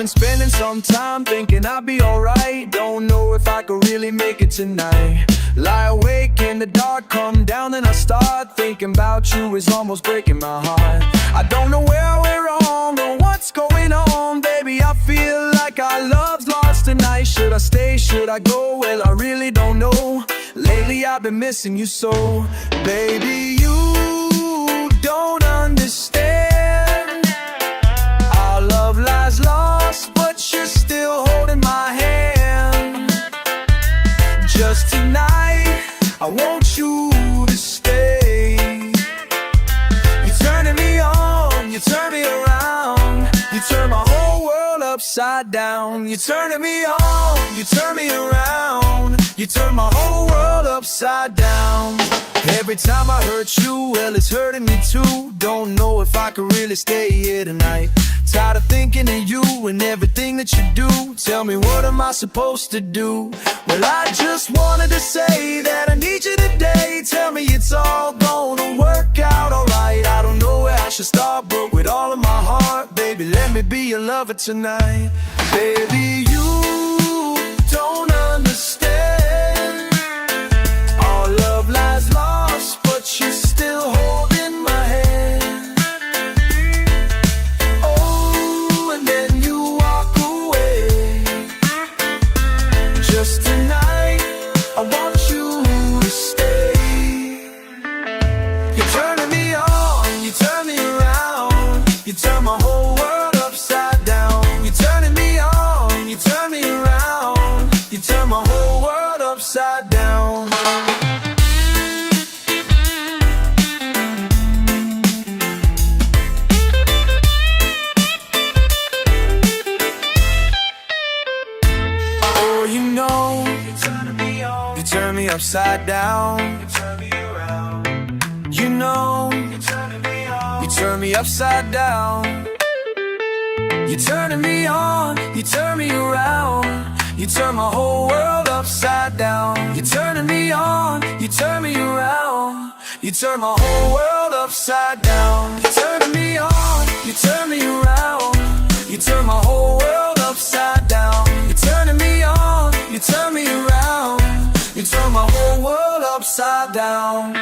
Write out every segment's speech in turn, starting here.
been spending some time thinking I'd be alright. Don't know if I could really make it tonight. Lie awake in the dark, come down and I start thinking about you is almost breaking my heart. I don't know where I went wrong or what's going on, baby. I feel like our love's lost tonight. Should I stay, should I go? Well, I really don't know. Lately I've been missing you so. Baby, you don't understand. Our love lies lost, but you're still holding my hand. Just tonight, I want you to stay. You're turning me on, you turn me around. You turn my whole world upside down. You're turning me on, you turn me around. You turn my whole world upside down. Every time I hurt you, well, it's hurting me too. Don't know if I could really stay here tonight. Tired of thinking of you and everything that you do. Tell me, what am I supposed to do? Well, I just wanted to say that I need you today. Tell me it's all gonna work out alright. I don't know where I should start, but with all of my heart, baby, let me be your lover tonight. Baby, you don't understand. Our love lies lost, but you're still holding my hand. Oh, and then you walk away. Just tonight, I want you to stay. You're turning me on, you turn me around. You turn my whole world upside down. You're turning me on, you turn me around. You turn my whole world upside down. Oh, you know, you're turning me on, you turn me upside down. You turn me around. You know, you're turning me on, you turn me upside down. You're turning me on, you turn me around. You turn my whole world upside down. You're turning me on, you turn me around. You turn my whole world upside down. You're turning me on, you turn me around. You turn my whole world upside down. You're turning me on, you turn me around. You turn my whole world upside down.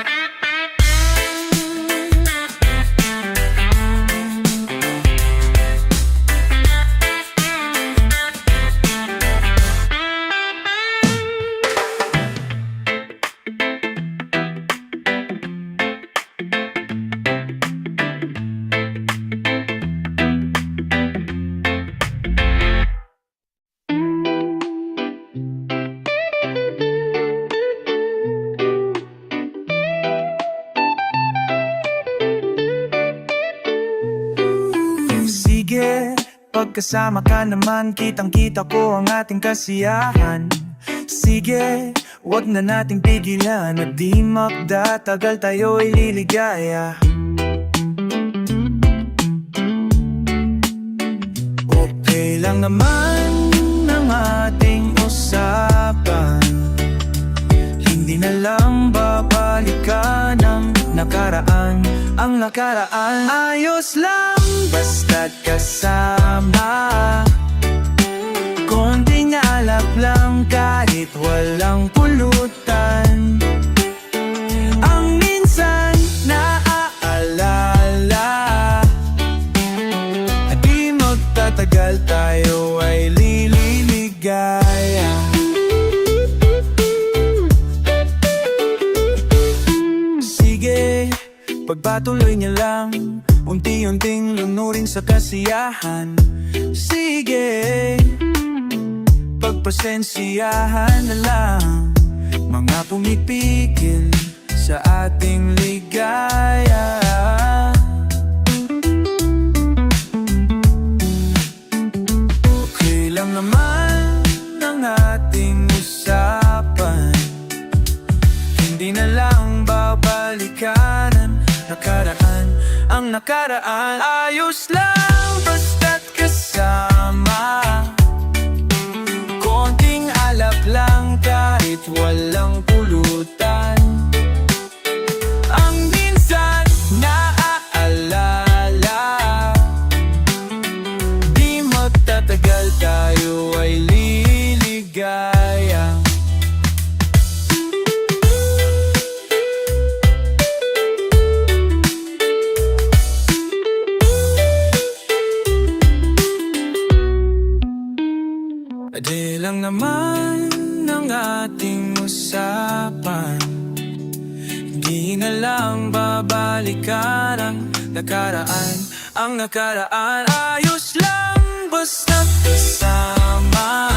Pagkasama ka naman, kitang-kita ko ang ating kasiyahan. Sige, wag na nating pigilan at di magdatagal tayo'y liligaya. Okay lang naman ang ating usapan. Hindi na lang babalikan ang nakaraan. Ang nakaraan ayos lang basta't kasama. Konting alap lang kahit walang pulutan. Ang minsan naaalala at di magtatagal tayo ay lililigaya. Pagpatuloy niya lang, unti-unting lunurin sa kasiyahan. Sige, pagpasensyahan na lang mga pumipigil sa ating ligaya. Okay lang naman ang ating usapan. Hindi na lang babalikan nakaraan. Ang nakaraan ayos lang basta't kasama. Konting alap lang kahit walang pulutan. Ang minsan naaalala, di magtatagal balikan ang nakaraan. Ang nakaraan ayos lang basta kasama.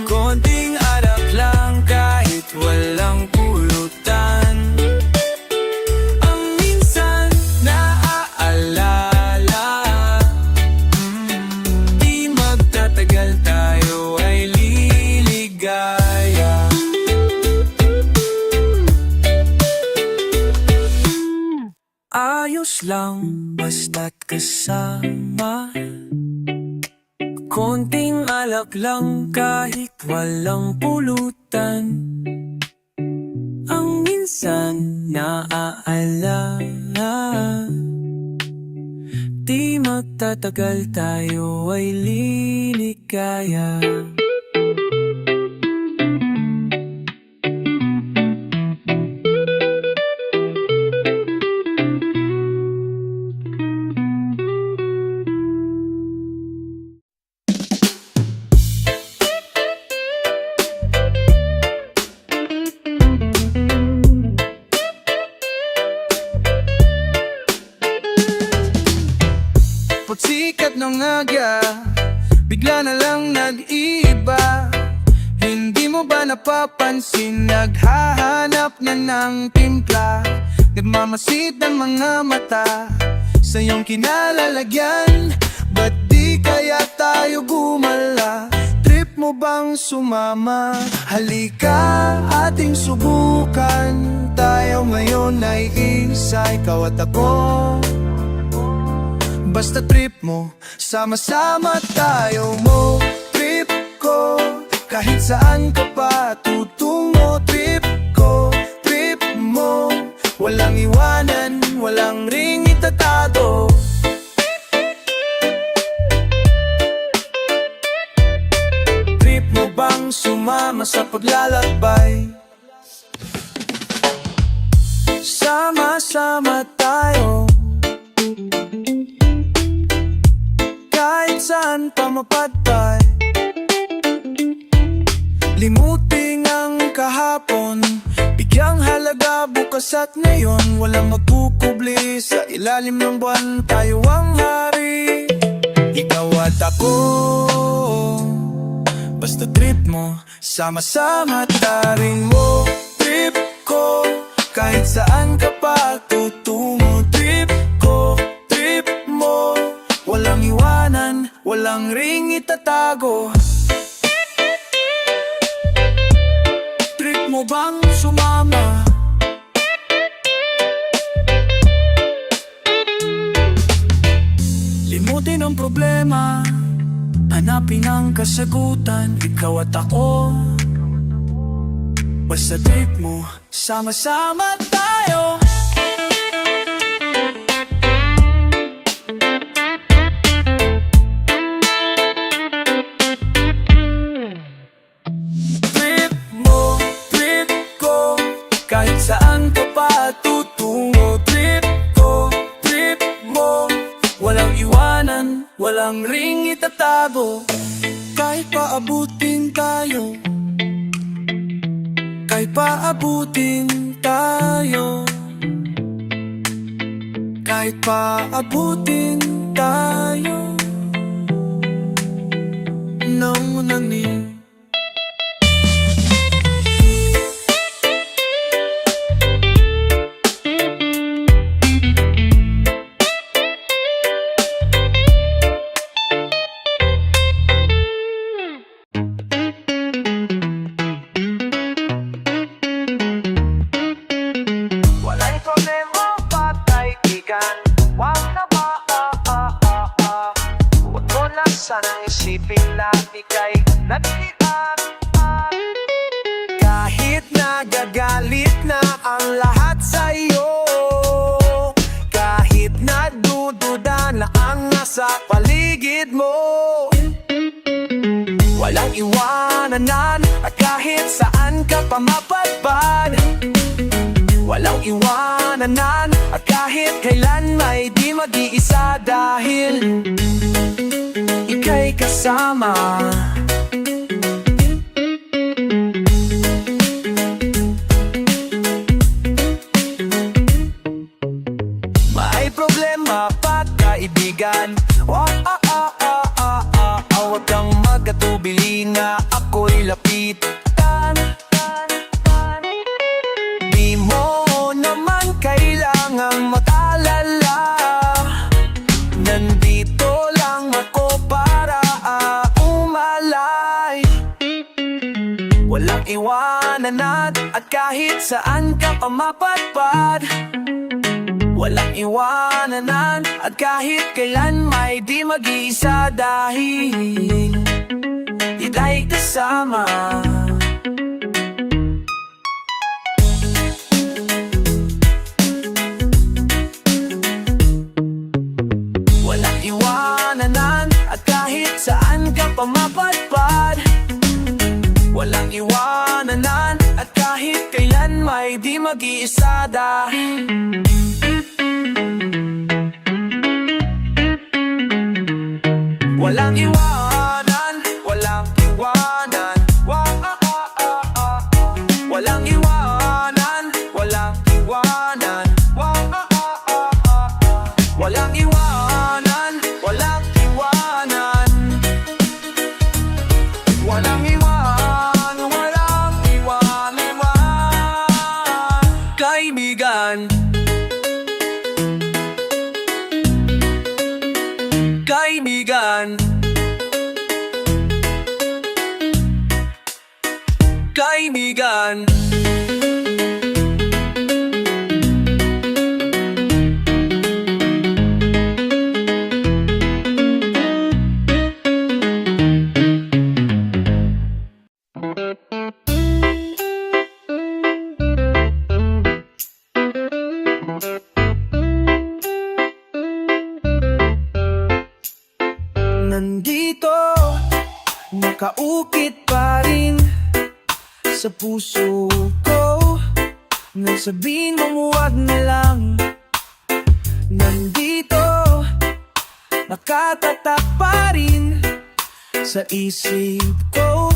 Konting alak lang kahit walang pulutan. Ang minsan naaalala, di magtatagal tayo ay liligaya. Ayos lang basta't kasama. Konting alak lang kahit walang pulutan. Ang minsan naaalala, di magtatagal tayo ay liligaya. Pagsikat ng aga, bigla na lang nag-iiba. Hindi mo ba napapansin, naghahanap na ng timpla? Nagmamasid ang mga mata sa iyong kinalalagyan. Ba't di kaya tayo gumala? Trip mo bang sumama? Halika, ating subukan. Tayo ngayon ay isa, ikaw at ako. Basta trip mo, sama-sama tayo mo. Trip ko, kahit saan ka pa tutungo. Trip ko, trip mo, walang iwanan, walang ring itatado. Trip mo bang sumama sa paglalakbay? Sama-sama tayo, kahit saan pa mapadpad. Limutin ang kahapon, bigyang halaga bukas at ngayon. Walang magkukubli sa ilalim ng buwan, tayo ang hari, ikaw at ako. Basta trip mo, sama-sama tarin mo. Trip ko, kahit saan ka pa tutungo. Trip ko, trip mo, walang iwanan, walang ring itatago. Trip mo bang sumama? Limutin ang problema, hanapin ang kasagutan, ikaw at ako. Basta trip mo, sama-sama tayo. Kahit saan ka pa tutungo. Trip ko, trip mo, walang iwanan, walang ring itatago. Kahit paabutin tayo, kahit paabutin tayo, kahit paabutin tayo ng unanin. Sanang isipin lang ika'y nag-iiyak. Kahit nagagalit na ang lahat sa'yo, kahit nadududa na ang nasa paligid mo, walang iwananan at kahit saan ka pa mapadpad. Walang iwananan at kahit kailan may di mag-iisa dahil ika'y kasama. problema, pagkaibigan. Huwag kang magkatubili na ako'y lapitan. Di mo naman kailangang mag-alala, nandito lang ako para umalay. Walang iwanan at kahit saan ka pa mapadpad. Walang iwanan at kahit kailan may di mag-iisa, dahil ika'y kasama. Walang iwanan at kahit saan ka pa mapadpad. Walang iwanan at kahit kailan may di mag-iisa, dahil walang iwanan, walang iwanan. Walang iwanan, walang iwanan. Walang iwanan, walang iwanan. Walang iwan, walang iwan. Kaibigan, kaibigan, kaibigan. Nandito, nakaukit pa rin sa puso ko. Nagsabihin mong huwag na lang. Nandito, nakatatak pa rin sa isip ko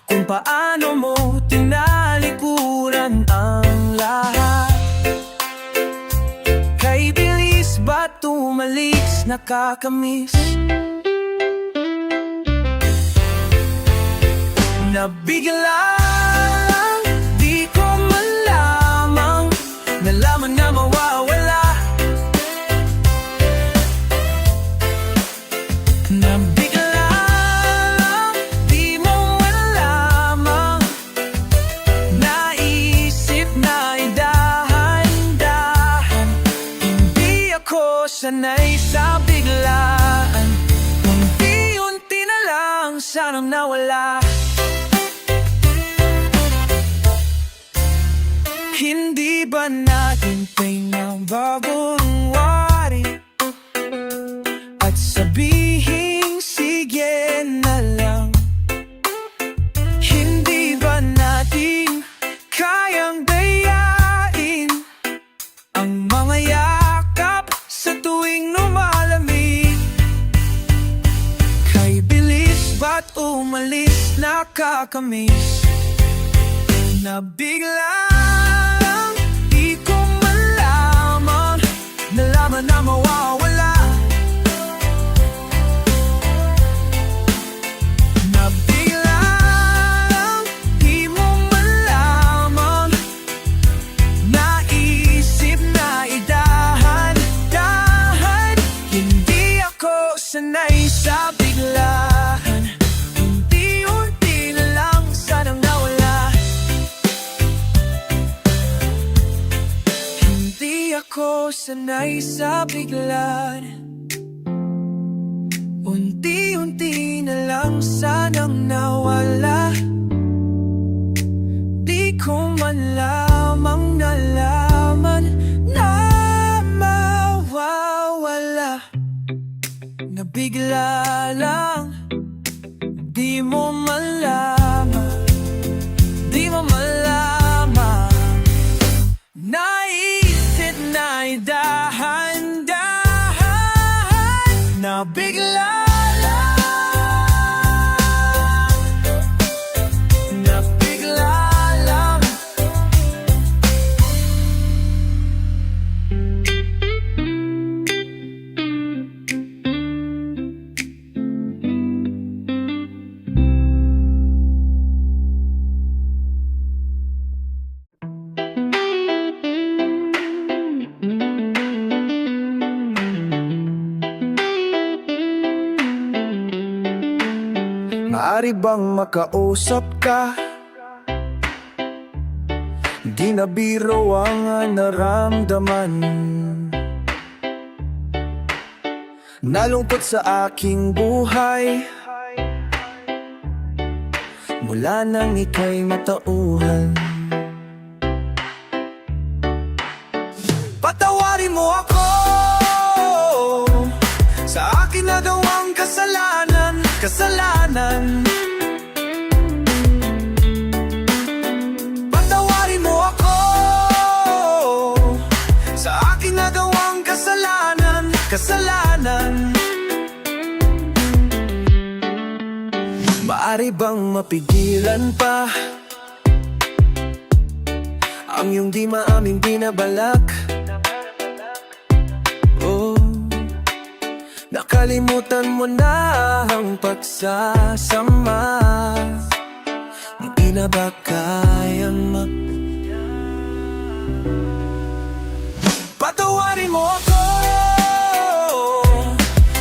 kung paano mo tinalikuran ang lahat. Kay bilis ba't umalis, nakakamiss. Nabigla lang, di ko malamang nalaman na mawawala. Nabigla lang, di mo malamang naisip na idahan-dahan. Hindi ako sanay sa biglaan, unti-unti na lang sanang nawala. Hindi ba natin ng bagong wari at sabihing sige na lang? Hindi ba natin kayang dayain ang mga yakap sa tuwing lumalamig? Kay bilis ba't umalis, nakakamiss. Nabigla nalaman na mawawala. Nabigla lang, di mo malaman. Naisip na idahan-dahan. Hindi ako sanay sa biglaan, unti-unti na lang sanang nawala. Hindi ako sanay sa biglaan, unti-unti na lang sanang nawala. Di ko man lamang nalaman na mawawala. Nabigla lang, di mo malaman, di mo malaman. Naisip na idahan-dahan, nabigla lang, nabigla lang. Maari bang makausap ka? Di na biro ang naramdaman. Nalungkot sa aking buhay mula nang ika'y matauhan. Patawarin mo ako sa aking nagawang kasalanan. Patawarin mo ako sa aking nagawang kasalanan. Maari bang mapigilan pa ang iyong di maaming binabalak? Oh, nakalimutan mo na ang pagsasama. Hindi na ba kayang Patawarin mo ako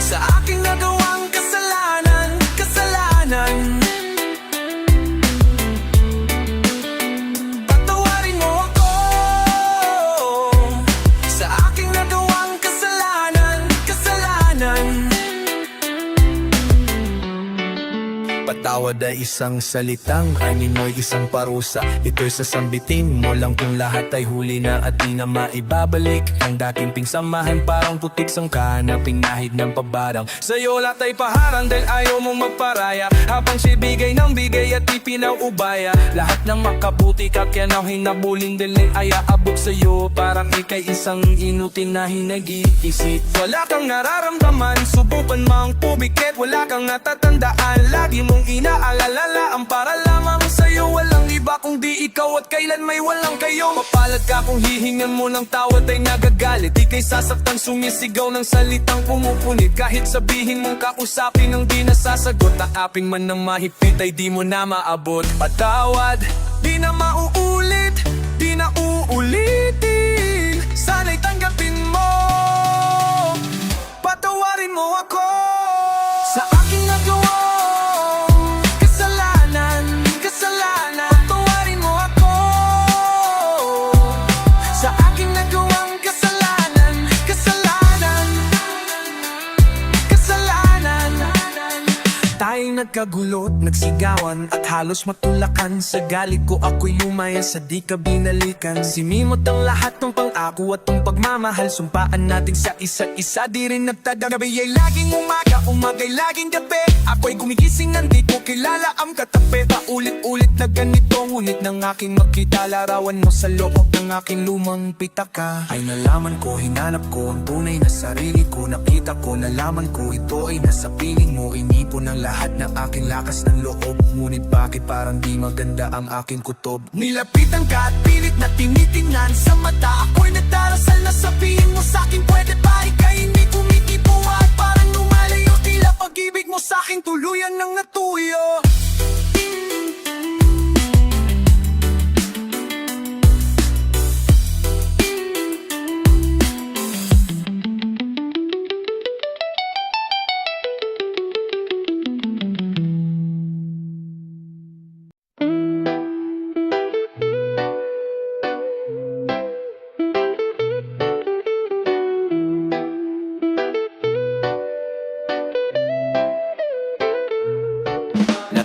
sa aking nagawang kasalanan. Patawarin mo ako sa aking nagawang kasalanan. Patawad ay isang salitang, anin mo'y isang parusa. Ito'y sasambitin mo lang kung lahat ay huli na at di na maibabalik. Ang dating pingsamahan parang putik sangka na pinahid ng pabarang. Sa'yo lahat ay paharang dahil ayaw mong magparaya, habang siya bigay ng bigay at ipinaubaya. Lahat ng makabuti kakyan ang hinabulin dahil ay ayaabot sa'yo. Parang ika'y isang inutin na hinag-iisip. Wala kang nararamdaman, subukan mang pumikit. Wala kang natatandaan, lagi mong inaalala ang para lamang sa'yo. Walang iba kundi ikaw at kailan may walang kayo. Mapalad ka kung hihingan mo ng tawad ay nagagalit. Di kay sasaktan, sumisigaw ng salitang pumupunit. Kahit sabihin mong kausapin ang di nasasagot, taapin man ng mahigpit ay di mo na maabot. Patawad, di na mauulit, di na uulitin. Sana'y tanggapin mo, patawarin mo ako sa aking nagawang kasalanan. Patawarin mo ako sa aking nagawang kasalanan. Tayong nagkagulot, nagsigawan at halos matulakan. Sa galit ko ako'y lumaya sa di ka binalikan. Simimot ang lahat ng pang-ako at ang pagmamahal. Sumpaan natin sa isa't isa, di rin nagtagal. Gabi ay laging umaga'y laging gabi. Ako'y gumigising, hindi ko kilala ang katabi. Paulit-ulit na ganito, ngunit nang aking makita larawan mo sa loob ng aking lumang pitaka. Ay nalaman ko, hinanap ko ang tunay na sarili ko. Nakita ko, nalaman ko, ito ay nasa piling mo. Inipon ang lahat ng aking lakas ng loob. Ngunit bakit parang di maganda ang aking kutob? Nilapitan ka at pilit na tinitingnan sa mata. Ako'y nagdarasal na sabihin mo sa'kin, pwede ba ika'y hindi tumikipo at parang lumalayo. Tila pag-ibig mo sa'kin tuluyan ng natuyo.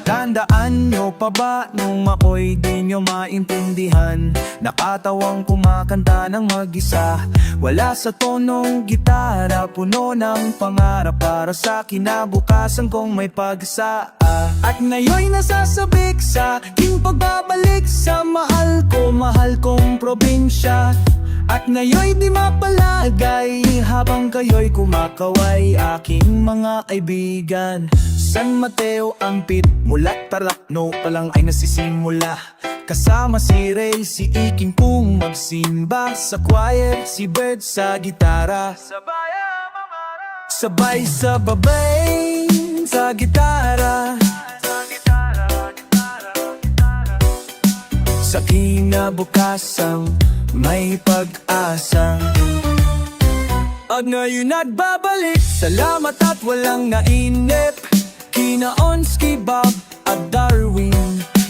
Tandaan nyo pa ba nung ako'y di nyo maintindihan? Nakatawang kumakanta ng mag-isa, wala sa tonong gitara, puno ng pangarap para sa kinabukasan kong may pag-asa. At ngayon'y nasasabik sa aking pagbabalik sa mahal kong probinsya. At ngayon'y di mapalagay habang kayo'y kumakaway, aking mga kaibigan. San Mateo ang pit, mula't Tarlac pa lang ay nasisimula. Kasama si Ray, si Iking kung magsimba. Sa choir, si Bird sa gitara. Sabay sa babay sa gitara. Sa kinabukasang may pag-asa. At ngayon nagbabalik, salamat at walang nainip. Kina Onski Bob at Darwin.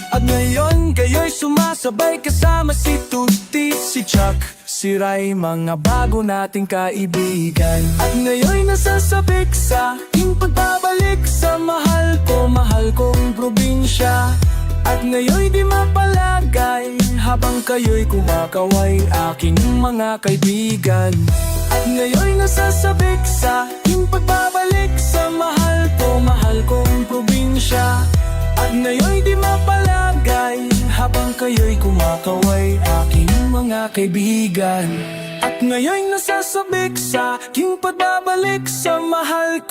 At ngayon kayo'y sumasabay kasama si Tuti, si Chuck, si Ray, mga bago nating kaibigan. At ngayon nasasabik sa aking pagbabalik sa mahal kong probinsya. At ngayon di mapalagay habang kayo'y kumakaway, aking mga kaibigan. At ngayon nasasabik sa aking pagbabalik sa mahal kong probinsya. At ngayon di mapalagay habang kayo'y kumakaway, aking mga kaibigan. At ngayon nasasabik sa aking pagbabalik sa mahal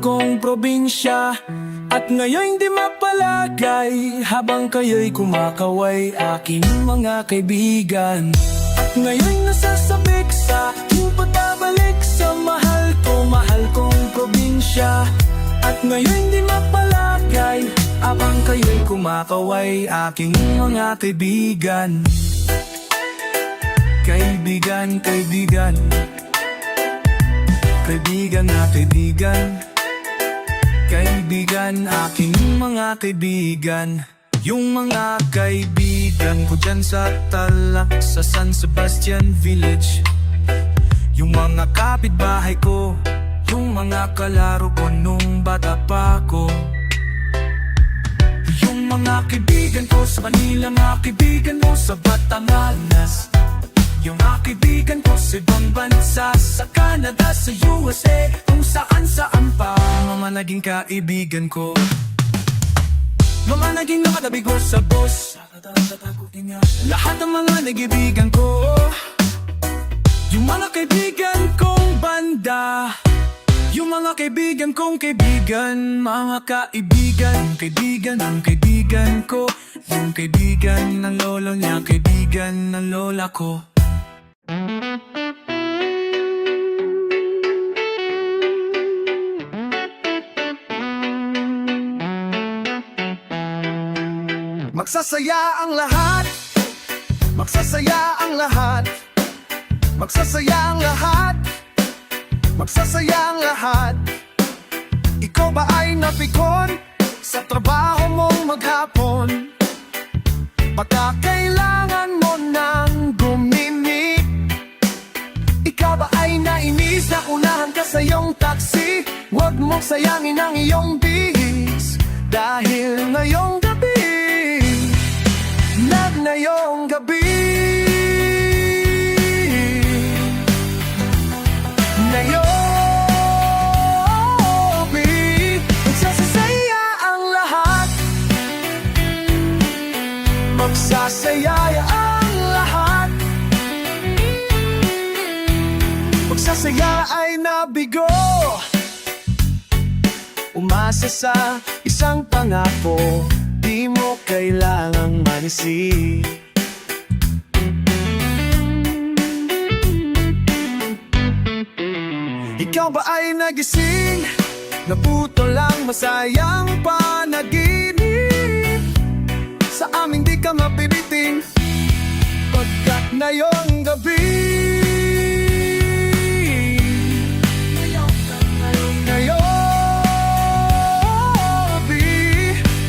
kong probinsya. At ngayon di mapalagay habang kayo'y kumakaway, aking mga kaibigan. At ngayon nasasabik sa aking pagbabalik sa mahal kong probinsya. At ngayon di mapalagay habang kayo'y kumakaway, aking mga kaibigan. Kaibigan, kaibigan, kaibigan na kaibigan, kaibigan, aking mga kaibigan. Yung mga kaibigan ko dyan sa Tarlac, sa San Sebastian Village. Yung mga kapitbahay ko, yung mga kalaro ko nung bata pa ko. Yung mga kaibigan ko sa Manila, mga kaibigan mo sa Batangas. Yung mga kaibigan ko sa ibang bansa, sa Canada, sa USA, kung saan pa. Mga naging kaibigan ko, mga naging nakatabi ko sa bus, lahat ng mga naibigan ko. Yung mga kaibigan kong banda, yung mga kaibigan kong kaibigan, mga kaibigan, kaibigan ng kaibigan ko. Yung kaibigan ng lolo niya, kaibigan ng lola ko. Magsasaya ang lahat, magsasaya ang lahat, magsasaya ang lahat, magsasaya ang lahat. Ikaw ba ay napikon sa trabaho mong maghapon? Baka kailangan mo nang gumimik. Ikaw ba ay nainis na unahan ka sa iyong taxi? Huwag mong sayangin ang iyong bihis, dahil ngayong gabi, ngayong gabi, ngayong gabi, magsasaya ang lahat, magsasaya ang lahat, magsasaya ay nabigo, umasa sa isang pangako. Di mo kailangang manisi. Ikaw ba ay nagising? Naputo lang masayang panaginip. Sa aming di ka mapibiting, pagkat ngayong gabi,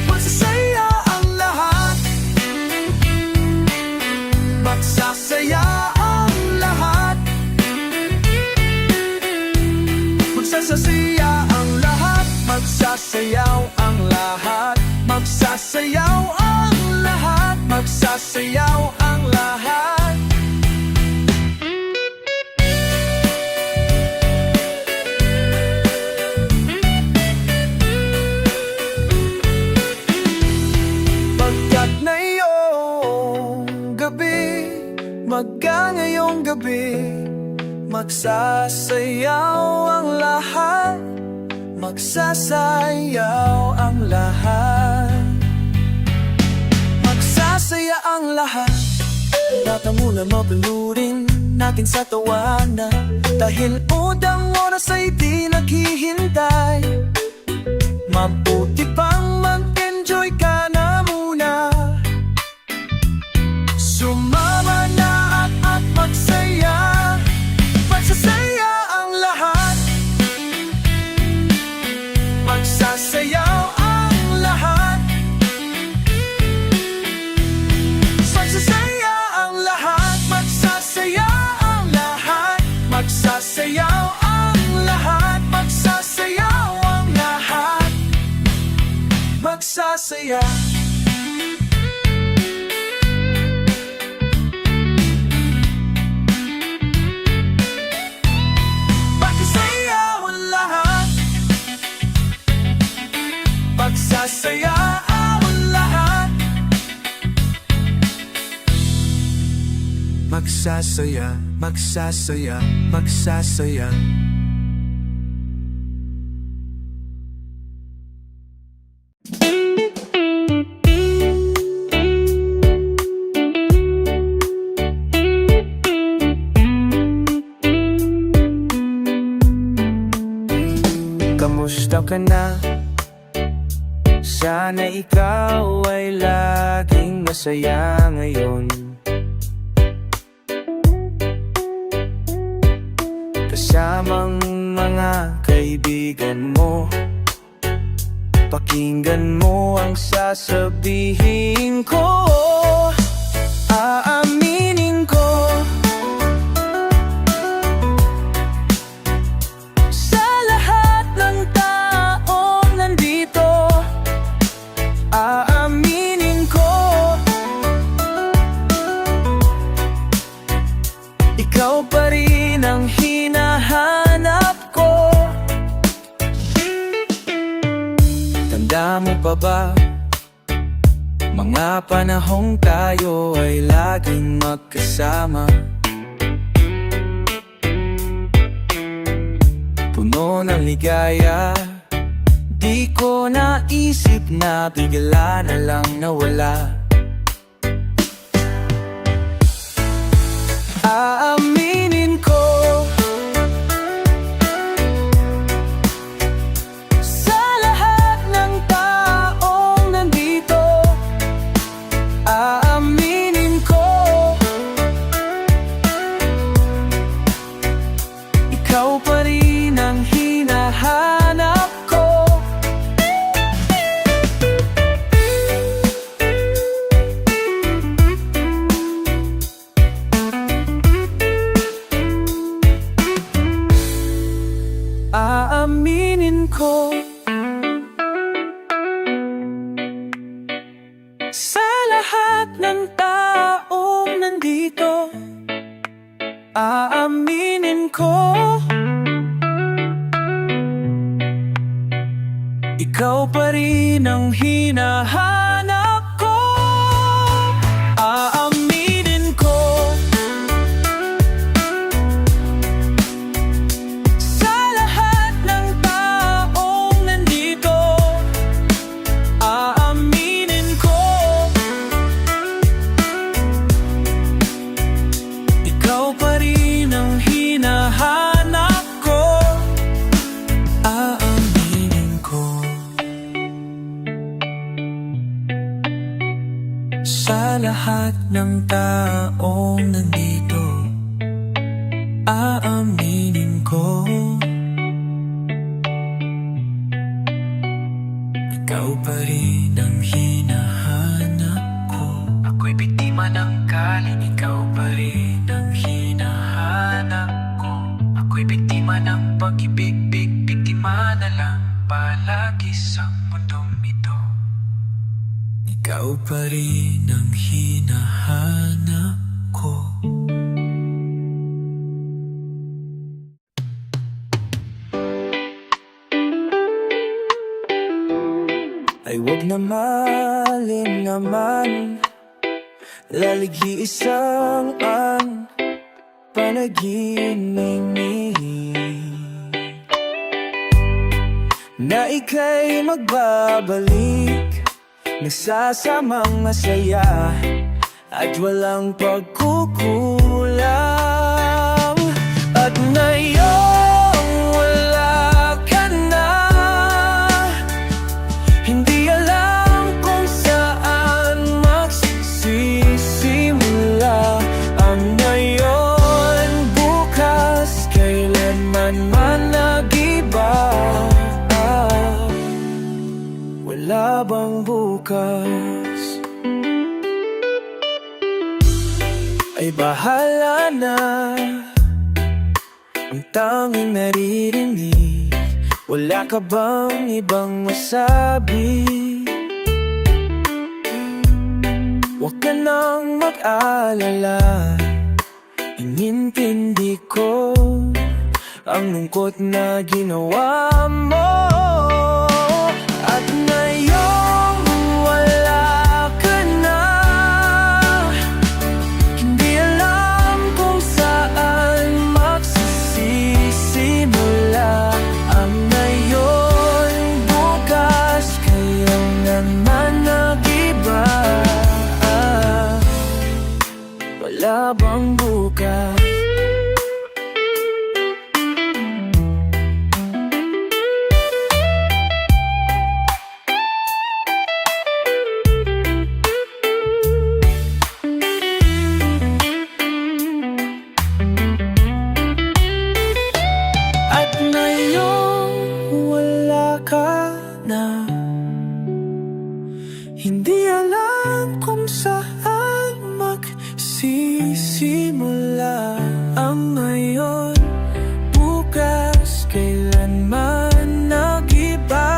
magsasaya ang lahat, magsasaya ang lahat, magsasayaw ang lahat, magsasayaw ang lahat, magsasayaw ang lahat. Pagkat ngayong gabi, ngayong gabi, magsasayaw ang lahat, magsasayaw ang lahat, magsasaya ang lahat. Natamunan mapanurin natin sa tawanan, dahil udang oras ay di naghihintay. Mabuti pang mag-enjoy ka na muna, sumama na at magsaya, magsasaya ang lahat, magsasayaw ang lahat, magsasaya. Magsasaya ang lahat. Magsasaya ang lahat. Magsasaya, magsasaya, magsasaya. Kamusta ka na? Sana ikaw ay laging masaya ngayon. Kasamang mga kaibigan mo, pakinggan mo ang sasabihin ko. Aaminin ko, sa lahat ng taong nandito, aaminin ko, ikaw pa rin ang hinahanap ko. Tanda mo pa ba, mga panahong tayo ay laging magkasama, puno ng ligaya. Di ko naisip na bigla na lang nawala. Aaminin ko, sa lahat ng taong nandito, aaminin ko, ikaw pa rin ang hinahanap ko. Aaminin ko, sa lahat ng taong nandito, aaminin ko, ikaw pa rin ang hinahanap ko. Aaminin ko, sa lahat ng taong nandito, aaminin ko, ikaw pa rin ang hinahanap ko. Aaminin ko, sa lahat ng taong nandito, aaminin ko, ikaw pa rin ang hinahanap ko. Ako'y biktima ng galing, ikaw pa rin ang hinahanap ko. Ako'y biktima ng pag-ibig, biktima na lang palagi sa mundong ito. Ikaw pa rin ang hinahanap ko. Ay wag na malin naman, laligi isang ang panaginip na ika'y magbabalik, nagsasamang masaya at walang pagkukulang. At ngayong wala ka na, hindi alam kung saan magsisimula. Ang ngayon, bukas, kailanman man nag-iba. Wala bang bukas? Ay bahala na, ang tanging naririnig. Wala ka bang ibang masabi? mag-alala, inintindi ko ang lungkot na ginawa mo. At ngayong wala ka na, hindi alam kung saan magsisimula ang ngayon, bukas, kailan naman nag-iba. Wala bang bukas? At ngayon wala ka na, hindi alam kung saan magsisimula ang ngayon, bukas, kailanman nag-iba.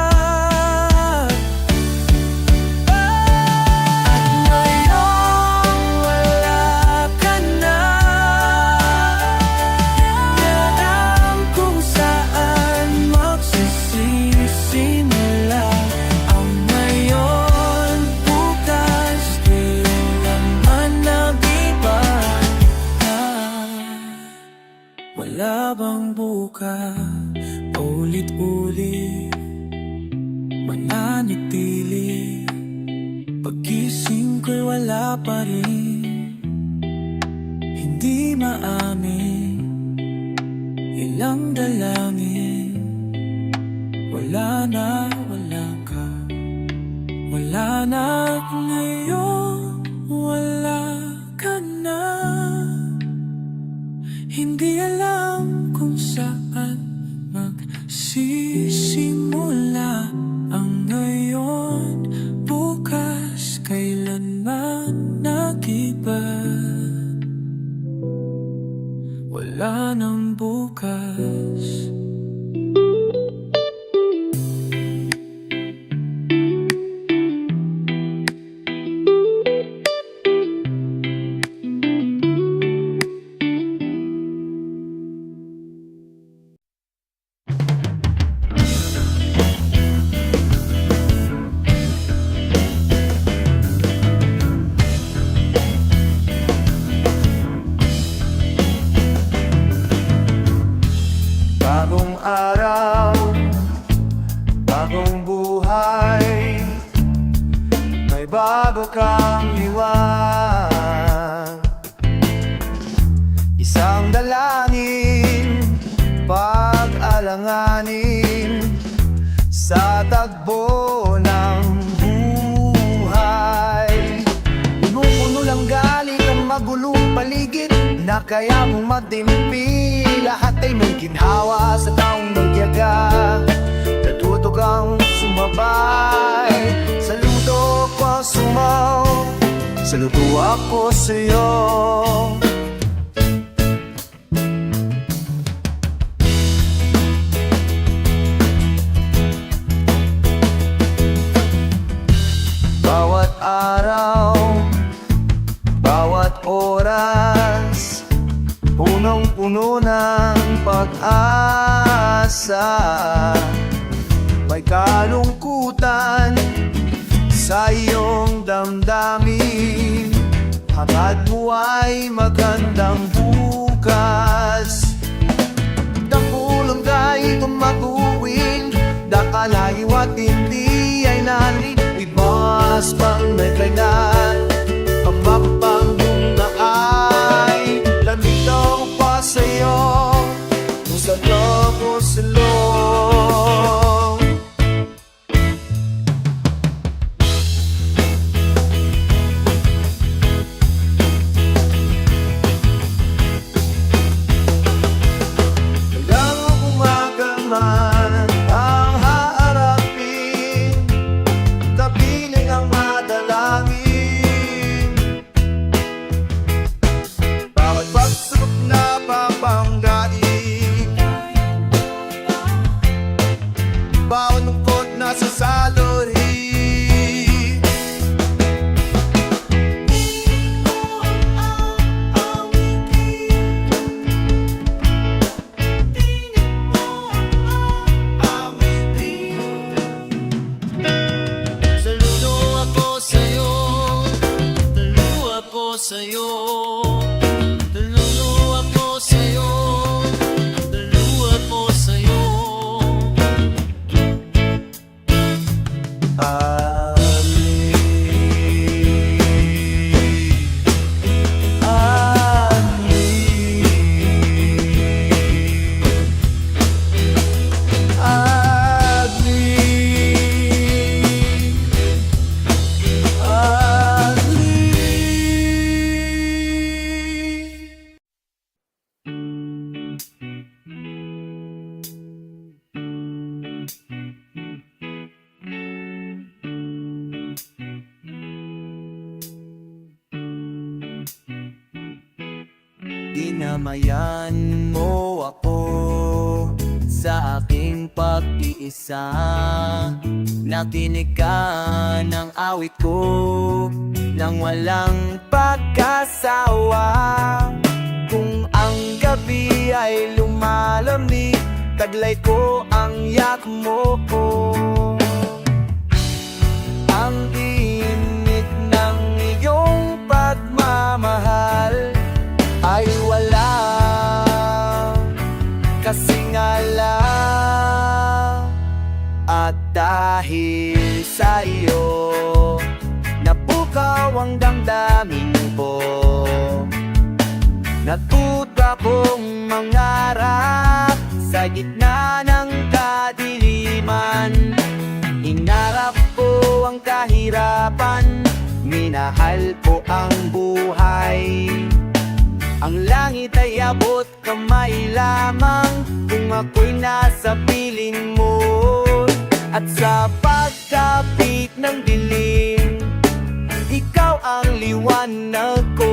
At ngayon wala ka na, hindi alam kung saan magsisimula ang ngayon, bukas, kailanman nag-iba. Wala bang bukas? Ulit-ulit mananatili, paggising ko'y wala pa rin, hindi maamin ilang dalangin. Wala na, wala ka, wala na ngayon, wala ka na, hindi alam kung saan magsisimula ang ngayon, bukas, kailanman nag-iba. Wala nang bukas. Bagong araw, bagong buhay, may bago kang liwan. Isang dalangin, pag-alanganin sa tagbo ng buhay. Puno-puno lang galing ang magulong paligid, na kaya mong matimpi. Lahat ay may ginhawa sa taong nagyaga, natuto kang sumabay. Saludo ko sumaw, saludo ako sa'yo. Bawat araw, bawat oras, punong-puno ng pag-asa. May kalungkutan sa iyong damdamin, hangad mo ay magandang bukas. Dakulang kahit tumaguin, dakalayo at hindi ay nalit. Imas pang may kainan, pamapang na ay lamitaw pa sa'yo, kung sa loob o sa loob. Hanggang umaga man ang haharapin, kapiling ang madalangin. Dinamayan mo ako sa aking pag-iisa. Nakinig ka ng awit ko nang walang pagkasawa. Kung ang gabi ay lumalamig, taglay ko ang yak mo ko. Ang init ng iyong pagmamahal ay wala kasingala. At dahil sa iyo, napukaw ang damdamin ko. Natuto kong mangarap sa gitna ng kadiliman. Inarap ko ang kahirapan, minahal ko ang buhay. Ang langit ay abot kamay lamang kung ako'y nasa piling mo. At sa pagkapit ng dilim, ikaw ang liwanag ko.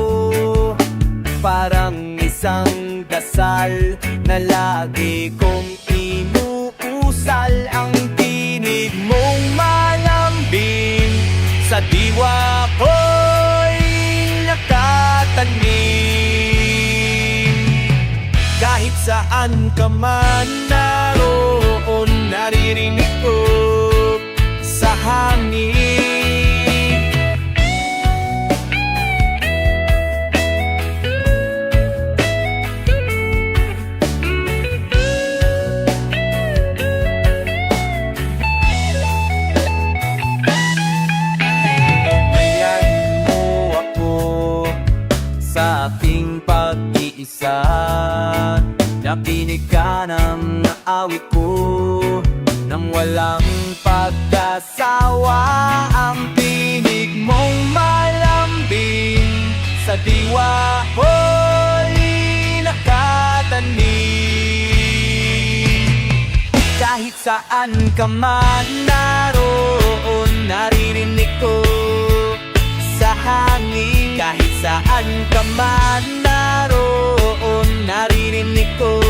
Parang isang dasal na lagi kong inuusal. Ang tinig mong malambing sa diwa ko'y nakatanim. Kahit saan ka man naroon, naririnig ko sa hangin. Sa ating pag-iisa, nakinig ka ng awit ko nang walang pagkasawa. Ang tinig mong malambing sa diwa ko'y nakatanim. Kahit saan ka man naroon, naririnig ko sa hangin. Kahit saan ka man naroon, naririnig ko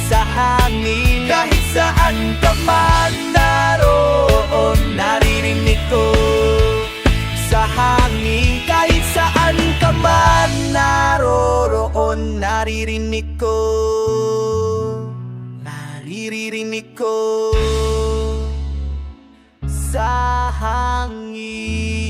sa hangin. Kahit saan ka man naroon, naririnig ko sa hangin. Kahit saan ka man naroon, naririnig ko. Naririnig ko sa hangin.